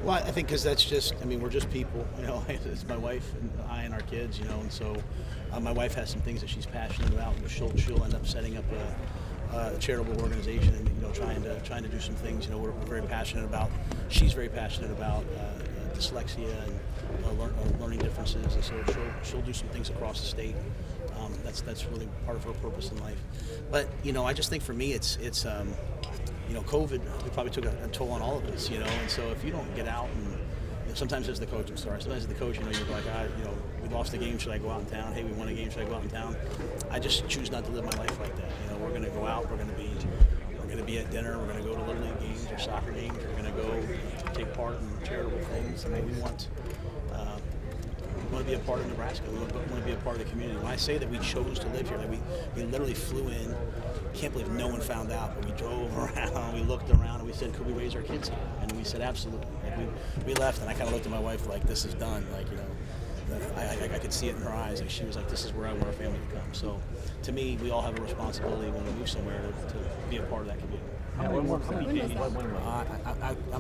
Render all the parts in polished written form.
Well, I think because that's just, I mean, we're just people, you know. It's my wife and I and our kids, you know, and so my wife has some things that she's passionate about. She'll end up setting up a charitable organization and, you know, trying to do some things, you know, we're very passionate about. She's very passionate about dyslexia and learning differences, and so she'll do some things across the state. That's really part of her purpose in life. But, you know, I just think for me it's you know, COVID probably took a toll on all of us, you know, and so if you don't get out and, you know, sometimes as the coach, sometimes as the coach, you know, you're like, you know, we lost a game, should I go out in town? Hey, we won a game, should I go out in town? I just choose not to live my life like that. You know, we're going to go out, we're going to be at dinner, we're going to go to Little League games or soccer games, we're going to go take part in charitable things. I mean, we want to be a part of Nebraska. We want to be a part of the community. When I say that we chose to live here, like we literally flew in. Can't believe no one found out, but we drove around, we looked around, and we said, could we raise our kids here? And we said, absolutely. Like we left, and I kind of looked at my wife like, this is done. Like, you know, I could see it in her eyes. Like, she was like, this is where I want our family to come. So to me, we all have a responsibility when we move somewhere to be a part of that community. I'm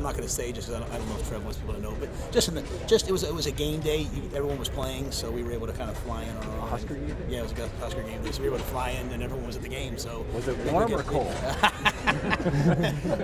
not going to say just because I don't know if Trev wants people to know, but it was a game day. Everyone was playing, so we were able to kind of fly in on our own. Husker game day? Yeah, it was a Husker game day, so we were able to fly in, and everyone was at the game. So was it warm or cold?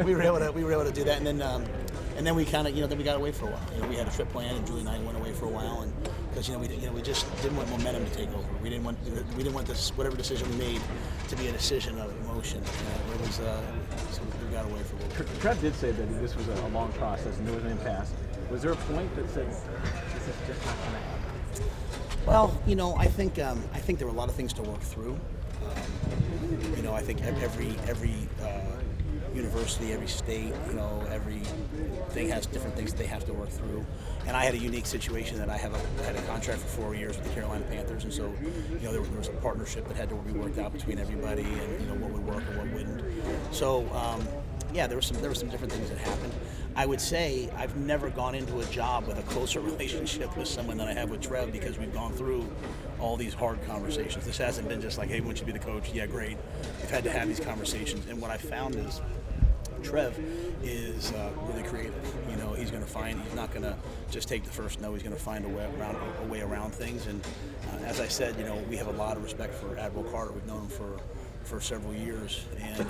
we were able to do that, and then we kind of, you know, then we got away for a while. You know, we had a trip planned, and Julie and I went away for a while, and because we just didn't want momentum to take over. We didn't want this, whatever decision we made, to be a decision of emotion. You know, it was so we got away for a little bit. Trev did say that this was a long process and there was an impasse. Was there a point that said this is just not going to happen? Well, you know, I think there were a lot of things to work through. You know, I think every university, every state, you know, every thing has different things that they have to work through. And I had a unique situation that I had a contract for 4 years with the Carolina Panthers, and so, you know, there was a partnership that had to be worked out between everybody, and, you know, what would work and what wouldn't. So, yeah, there were some different things that happened. I would say I've never gone into a job with a closer relationship with someone than I have with Trev, because we've gone through all these hard conversations. This hasn't been just like, hey, we want you to be the coach. Yeah, great. We've had to have these conversations, and what I found is Trev is really creative. You know, he's not going to just take the first no. He's going to find a way around things. And as I said, you know, we have a lot of respect for Admiral Carter. We've known him for several years, and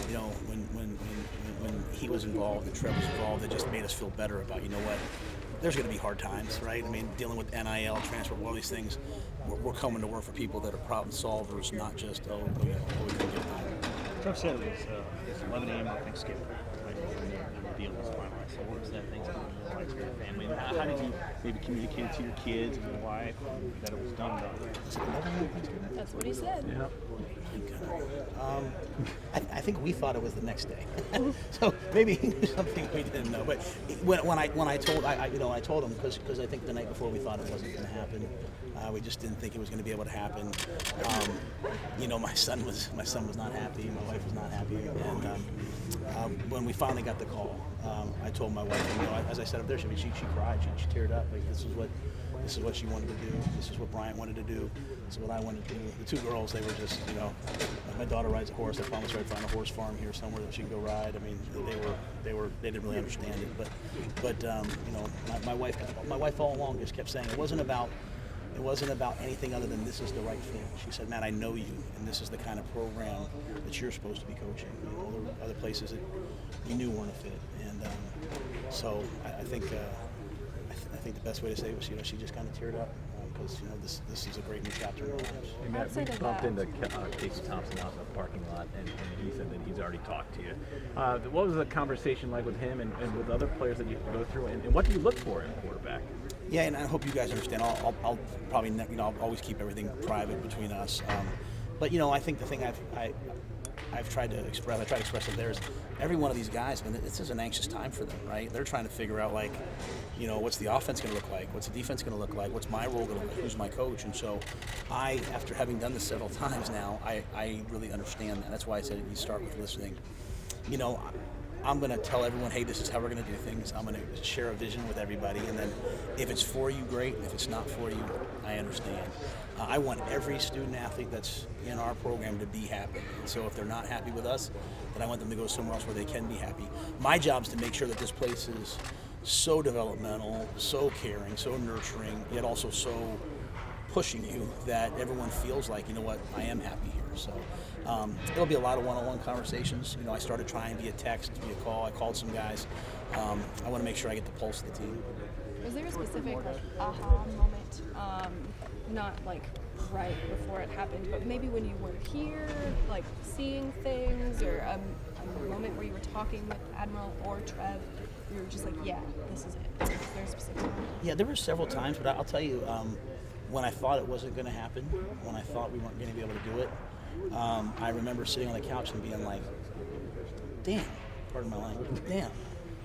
you know, when he was involved and Trev was involved, it just made us feel better about, you know what, there's going to be hard times, right? I mean, dealing with NIL, transfer, all these things, we're coming to work for people that are problem solvers, not just, we can get by. Trev said it was 11 a.m. on Thanksgiving, right, when the deal was finalized. So what was that Thanksgiving like for your family? And how did you maybe communicate to your kids and your wife that it was done? That's what he said. Yeah. I think we thought it was the next day, so maybe he knew something we didn't know. But when I told him, because I think the night before we thought it wasn't going to happen. We just didn't think it was going to be able to happen. You know, my son was not happy. My wife was not happy. And when we finally got the call, I told my wife, you know, as I said up there, she cried. She teared up. Like, this is what she wanted to do. This is what Bryant wanted to do. This is what I wanted to do. The two girls, they were just, you know, my daughter rides a horse. I promised her I'd find a horse farm here somewhere that she could go ride. I mean, they didn't really understand it. But you know, my wife all along just kept saying it wasn't about anything other than this is the right thing. She said, Matt, I know you, and this is the kind of program that you're supposed to be coaching. You know, there were other places that you knew weren't a fit, and so I think the best way to say it was, you know, she just kind of teared up because, you know, this is a great new chapter in our lives. Hey, Matt, we bumped into Casey Thompson out in the parking lot, and he said that he's already talked to you. What was the conversation like with him and with other players that you go through, and what do you look for in a quarterback? Yeah, and I hope you guys understand. I'll probably, you know, I'll always keep everything private between us. But, you know, I think the thing I've tried to express, it there is every one of these guys, I mean, this is an anxious time for them, right? They're trying to figure out, like, you know, what's the offense going to look like? What's the defense going to look like? What's my role going to look like? Who's my coach? And so after having done this several times now, I really understand that. That's why I said you start with listening. You know, I'm going to tell everyone, hey, this is how we're going to do things. I'm going to share a vision with everybody. And then if it's for you, great. If it's not for you, I understand. I want every student athlete that's in our program to be happy. And so if they're not happy with us, then I want them to go somewhere else where they can be happy. My job is to make sure that this place is so developmental, so caring, so nurturing, yet also so pushing you that everyone feels like, you know what, I am happy here. So there'll be a lot of one-on-one conversations. You know, I started trying via text, via call. I called some guys. I want to make sure I get the pulse of the team. Was there a specific like aha moment, not like right before it happened, but maybe when you were here, like seeing things, or a moment where you were talking with Admiral or Trev, you were just like, yeah, this is it? Was there a specific moment? Yeah, there were several times, but I'll tell you, when I thought it wasn't going to happen, when I thought we weren't going to be able to do it, I remember sitting on the couch and being like, damn, pardon my language, damn.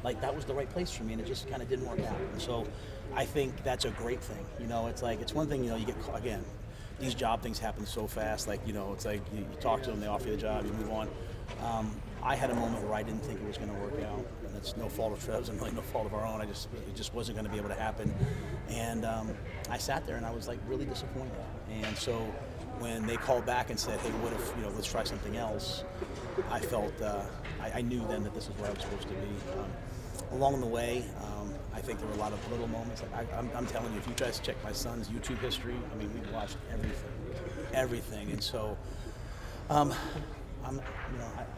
Like, that was the right place for me, and it just kind of didn't work out. And so I think that's a great thing. You know, it's like, it's one thing, you know, you get, again, these job things happen so fast. Like, you know, it's like you talk to them, they offer you the job, you move on. I had a moment where I didn't think it was going to work out, and it's no fault of Trev's and really no fault of our own. It just wasn't going to be able to happen. And I sat there and I was like really disappointed. And so when they called back and said, hey, what if, you know, let's try something else, I felt, I knew then that this is where I was supposed to be. Along the way, I think there were a lot of little moments. Like I'm telling you, if you guys check my son's YouTube history, I mean, we've watched everything. And so, I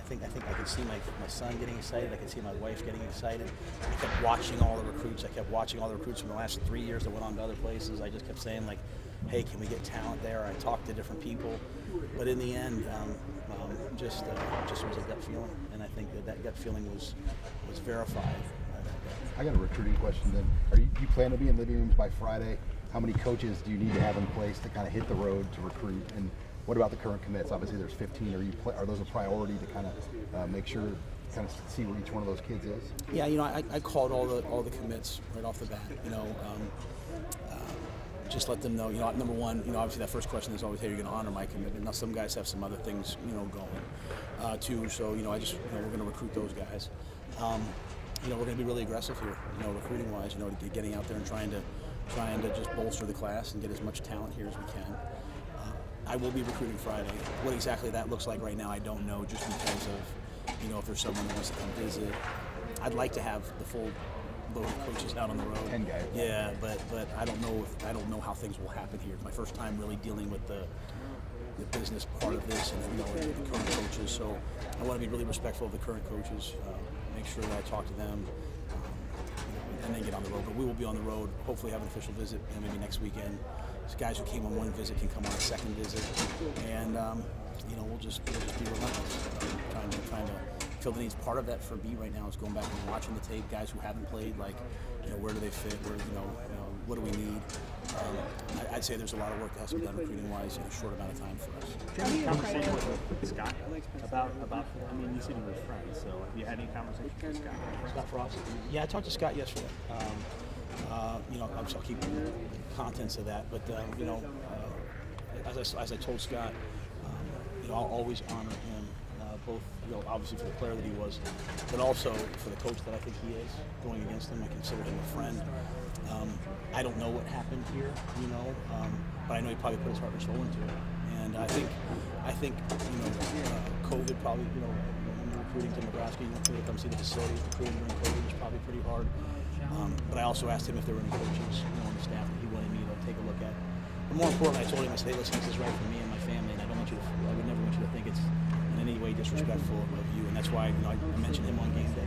think I could see my son getting excited. I could see my wife getting excited. I kept watching all the recruits. I kept watching all the recruits from the last 3 years that went on to other places. I just kept saying, like, hey, can we get talent there? I talked to different people, but in the end, just was a gut feeling, and I think that gut feeling was verified. I got a recruiting question then. Do you plan to be in living rooms by Friday? How many coaches do you need to have in place to kind of hit the road to recruit? And what about the current commits? Obviously, there's 15. Are those a priority to kind of make sure, kind of see where each one of those kids is? Yeah, you know, I called all the commits right off the bat. You know, just let them know. You know, number one, you know, obviously that first question is always, hey, you're going to honor my commitment. Now, some guys have some other things, you know, going too. So, you know, we're going to recruit those guys. You know, we're going to be really aggressive here, you know, recruiting-wise, you know, getting out there and trying to just bolster the class and get as much talent here as we can. I will be recruiting Friday. What exactly that looks like right now, I don't know, just because of, you know, if there's someone who wants to come visit. I'd like to have the full load of coaches out on the road. 10 guys. Yeah, but I don't know how things will happen here. It's my first time really dealing with the business part of this, and you know, the current coaches. So I want to be really respectful of the current coaches. Make sure that I talk to them, and then get on the road. But we will be on the road. Hopefully, have an official visit, and maybe next weekend. These guys who came on one visit can come on a second visit, and you know, we'll just be relentless, trying to fill the needs. Part of that for me right now is going back and watching the tape. Guys who haven't played, like, you know, where do they fit? Where, you know, what do we need? I'd say there's a lot of work that has to be done recruiting-wise in a short amount of time for us. Did you have any conversation with Scott about? I mean, you said you were friends, so have you had any conversation with Scott? Scott Frost? Yeah, I talked to Scott yesterday. You know, I'll keep contents of that, but you know, as I told Scott, you know, I'll always honor him, both, you know, obviously for the player that he was, but also for the coach that I think he is. Going against him, I consider him a friend. I don't know what happened here, you know, but I know he probably put his heart and soul into it. And I think you know, COVID probably, you know, when you're recruiting to Nebraska, you want to come see the facilities. Recruiting during COVID was probably pretty hard. But I also asked him if there were any coaches, you know, on the staff that he wanted me to take a look at. But more importantly, I told him, I said, hey, listen, this is right for me and my family, and I would never want you to think it's in any way disrespectful of you. And that's why, you know, I mentioned him on game day.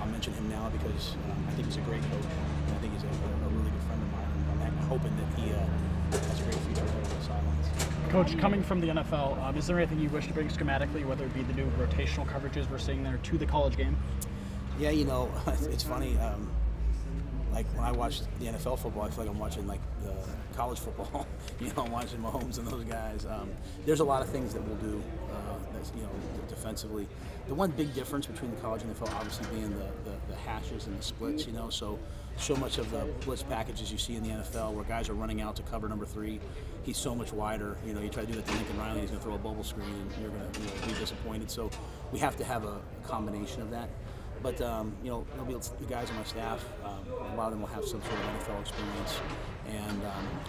I'll mention him now because I think he's a great coach. And I think he's a really good friend of mine. And I'm hoping that he has a great future over the sidelines. Coach, coming from the NFL, is there anything you wish to bring schematically, whether it be the new rotational coverages we're seeing there, to the college game? Yeah, you know, it's funny. Like when I watch the NFL football, I feel like I'm watching like the college football. You know, I'm watching Mahomes and those guys. There's a lot of things that we'll do, that's, you know, defensively. The one big difference between the college and the NFL, obviously, being the hashes and the splits. You know, so much of the blitz packages you see in the NFL, where guys are running out to cover number 3, he's so much wider. You know, you try to do that to Lincoln Riley, he's going to throw a bubble screen, and you're going to be disappointed. So we have to have a combination of that. But you know, there'll be the guys on my staff. A lot of them will have some sort of NFL experience, and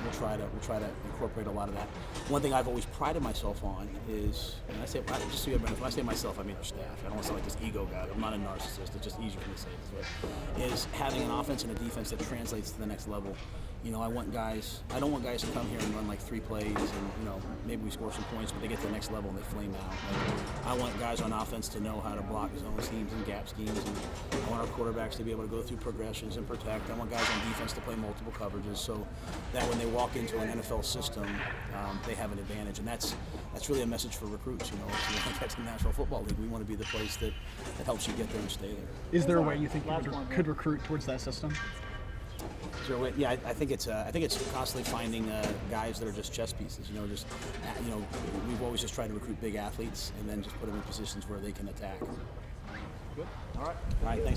we'll try to incorporate a lot of that. One thing I've always prided myself on is, and I say just so you know, when I say myself, I mean our staff. I don't want to sound like this ego guy. I'm not a narcissist. It's just easier for me to say it this way. Is having an offense and a defense that translates to the next level. You know, I don't want guys to come here and run like 3 plays and, you know, maybe we score some points, but they get to the next level and they flame out. Like, I want guys on offense to know how to block zone schemes and gap schemes, and I want our quarterbacks to be able to go through progressions and protect. I want guys on defense to play multiple coverages so that when they walk into an NFL system, they have an advantage. And that's really a message for recruits. You know, that's the National Football League. We want to be the place that helps you get there and stay there. Is there a way you think you could recruit towards that system? Yeah, I think it's constantly finding guys that are just chess pieces. You know, we've always just tried to recruit big athletes and then just put them in positions where they can attack. Good. All right. All right. Thanks.